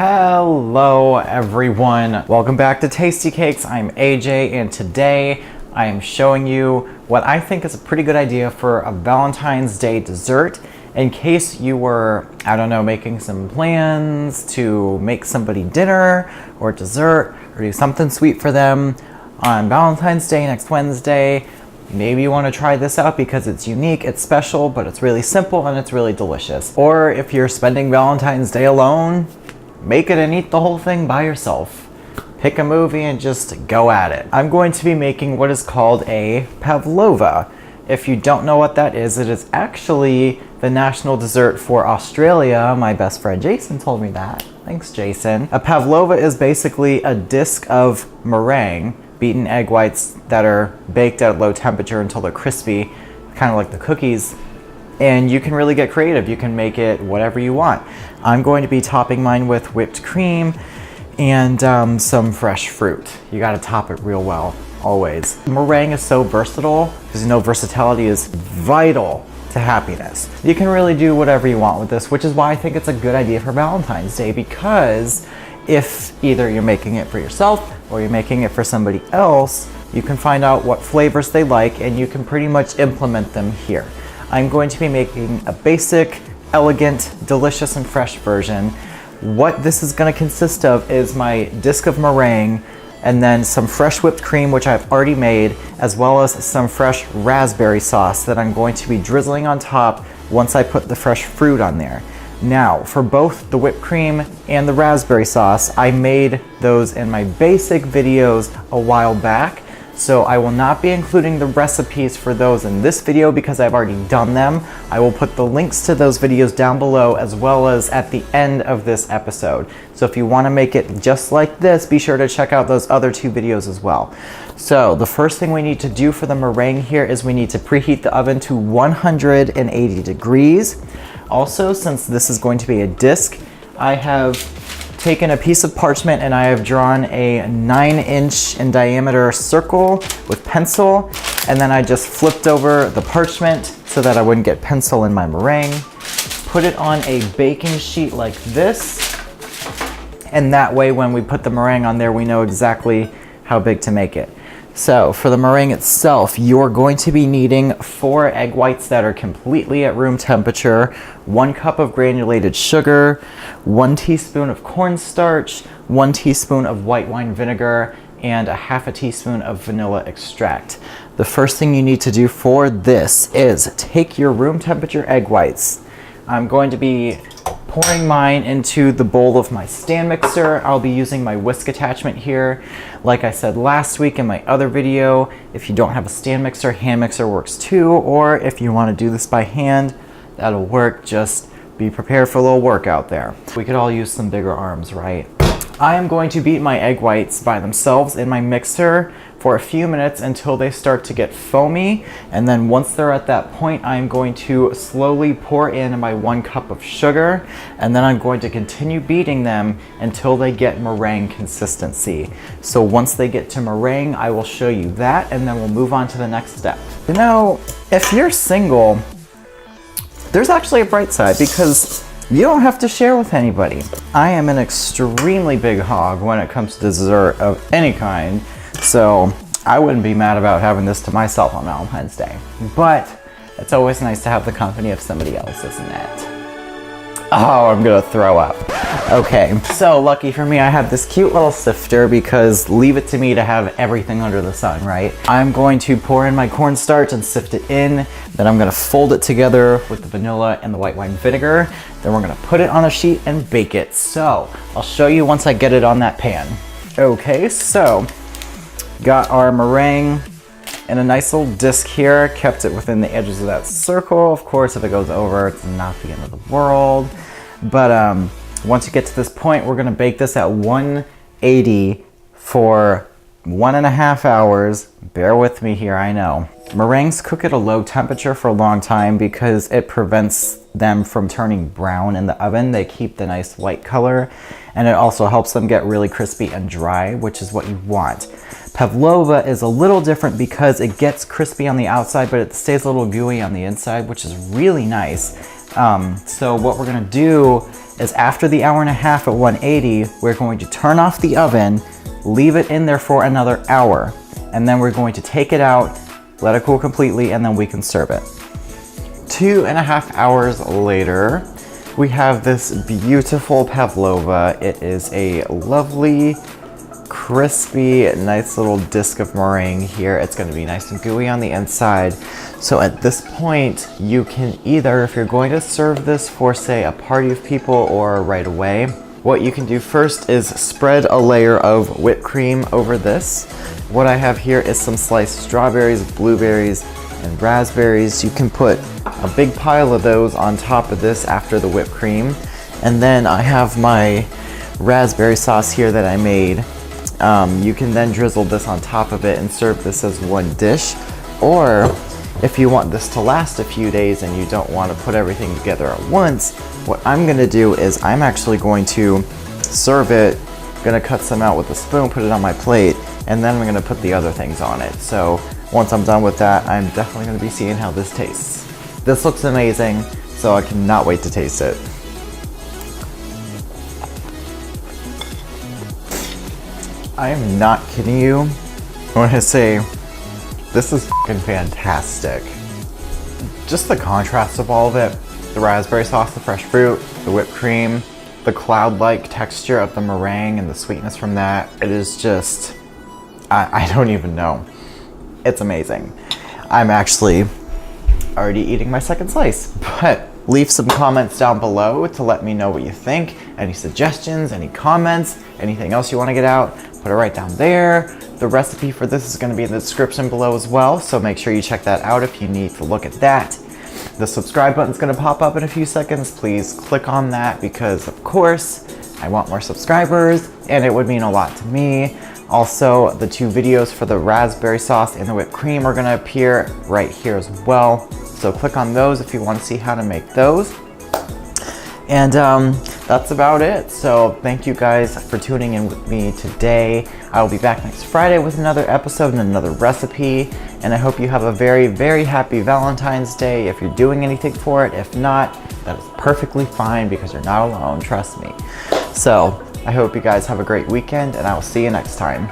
Hello everyone, welcome back to Tasty Cakes. I'm AJ and today I am showing you what I think is a pretty good idea for a Valentine's Day dessert in case you were, I don't know, making some plans to make somebody dinner or dessert or do something sweet for them on Valentine's Day next Wednesday. Maybe you want to try this out because it's unique, it's special, but it's really simple and it's really delicious. Or if you're spending Valentine's Day alone, make it and eat the whole thing by yourself. Pick a movie and just go at it. I'm going to be making what is called a Pavlova. If you don't know what that is, it is actually the national dessert for Australia. My best friend Jason told me that. Thanks, Jason. A Pavlova is basically a disc of meringue, beaten egg whites that are baked at low temperature until they're crispy, kind of like the cookies. And you can really get creative. You can make it whatever you want. I'm going to be topping mine with whipped cream and some fresh fruit. You gotta top it real well, always. Meringue is so versatile because you know versatility is vital to happiness. You can really do whatever you want with this, which is why I think it's a good idea for Valentine's Day, because if either you're making it for yourself or you're making it for somebody else, you can find out what flavors they like and you can pretty much implement them here. I'm going to be making a basic, elegant, delicious, and fresh version. What this is going to consist of is my disc of meringue and then some fresh whipped cream, which I've already made, as well as some fresh raspberry sauce that I'm going to be drizzling on top once I put the fresh fruit on there. Now, for both the whipped cream and the raspberry sauce, I made those in my basic videos a while back. So I will not be including the recipes for those in this video because I've already done them. I will put the links to those videos down below as well as at the end of this episode. So if you want to make it just like this, be sure to check out those other two videos as well. So the first thing we need to do for the meringue here is we need to preheat the oven to 180 degrees. Also, since this is going to be a disc, I have taken a piece of parchment and I have drawn a 9-inch in diameter circle with pencil, and then I just flipped over the parchment so that I wouldn't get pencil in my meringue. Put it on a baking sheet like this, and that way when we put the meringue on there we know exactly how big to make it. So for the meringue itself, you're going to be needing 4 egg whites that are completely at room temperature, 1 cup of granulated sugar, 1 teaspoon of cornstarch, 1 teaspoon of white wine vinegar, and a half a teaspoon of vanilla extract. The first thing you need to do for this is take your room temperature egg whites. I'm going to be pouring mine into the bowl of my stand mixer. I'll be using my whisk attachment here. Like I said last week in my other video, if you don't have a stand mixer, hand mixer works too, or if you want to do this by hand, that'll work. Just be prepared for a little workout there. We could all use some bigger arms, right? I am going to beat my egg whites by themselves in my mixer for a few minutes until they start to get foamy, and then once they're at that point, I'm going to slowly pour in my 1 cup of sugar, and then I'm going to continue beating them until they get meringue consistency. So once they get to meringue, I will show you that, and then we'll move on to the next step. You know, if you're single, there's actually a bright side because you don't have to share with anybody. I am an extremely big hog when it comes to dessert of any kind, so I wouldn't be mad about having this to myself on Valentine's Day. But it's always nice to have the company of somebody else, isn't it? Oh, I'm gonna throw up. Okay, so lucky for me, I have this cute little sifter because leave it to me to have everything under the sun, right? I'm going to pour in my cornstarch and sift it in. Then I'm gonna fold it together with the vanilla and the white wine vinegar. Then we're gonna put it on a sheet and bake it. So I'll show you once I get it on that pan. Okay, so got our meringue in a nice little disc here, kept it within the edges of that circle. Of course, if it goes over, it's not the end of the world. But once you get to this point, we're gonna bake this at 180 for 1.5 hours. Bear with me here, I know. Meringues cook at a low temperature for a long time because it prevents them from turning brown in the oven. They keep the nice white color, and it also helps them get really crispy and dry, which is what you want. Pavlova is a little different because it gets crispy on the outside, but it stays a little gooey on the inside, which is really nice. So what we're gonna do is after the hour and a half at 180, we're going to turn off the oven, leave it in there for another hour, and then we're going to take it out, let it cool completely, and then we can serve it. 2.5 hours later, we have this beautiful pavlova. It is a lovely, crispy, nice little disc of meringue here. It's gonna be nice and gooey on the inside. So at this point, you can either, if you're going to serve this for, say, a party of people or right away, what you can do first is spread a layer of whipped cream over this. What I have here is some sliced strawberries, blueberries, and raspberries. You can put a big pile of those on top of this after the whipped cream. And then I have my raspberry sauce here that I made. You can then drizzle this on top of it and serve this as one dish. Or if you want this to last a few days and you don't want to put everything together at once, what I'm gonna do is I'm actually going to serve it, gonna cut some out with a spoon, put it on my plate, and then I'm gonna put the other things on it. So once I'm done with that, I'm definitely gonna be seeing how this tastes. This looks amazing, so I cannot wait to taste it. I am not kidding you when I say this is fucking fantastic. Just the contrast of all of it, the raspberry sauce, the fresh fruit, the whipped cream, the cloud-like texture of the meringue and the sweetness from that. It is just, I don't even know. It's amazing. I'm actually already eating my second slice, but leave some comments down below to let me know what you think. Any suggestions, any comments, anything else you want to get out, put it right down there. The recipe for this is going to be in the description below as well, so make sure you check that out if you need to look at that. The subscribe button is going to pop up in a few seconds. Please click on that because, of course, I want more subscribers and it would mean a lot to me. Also, the 2 videos for the raspberry sauce and the whipped cream are going to appear right here as well. So click on those if you want to see how to make those. And that's about it. So thank you guys for tuning in with me today. I will be back next Friday with another episode and another recipe. And I hope you have a very, very happy Valentine's Day if you're doing anything for it. If not, that is perfectly fine because you're not alone, trust me. So I hope you guys have a great weekend and I will see you next time.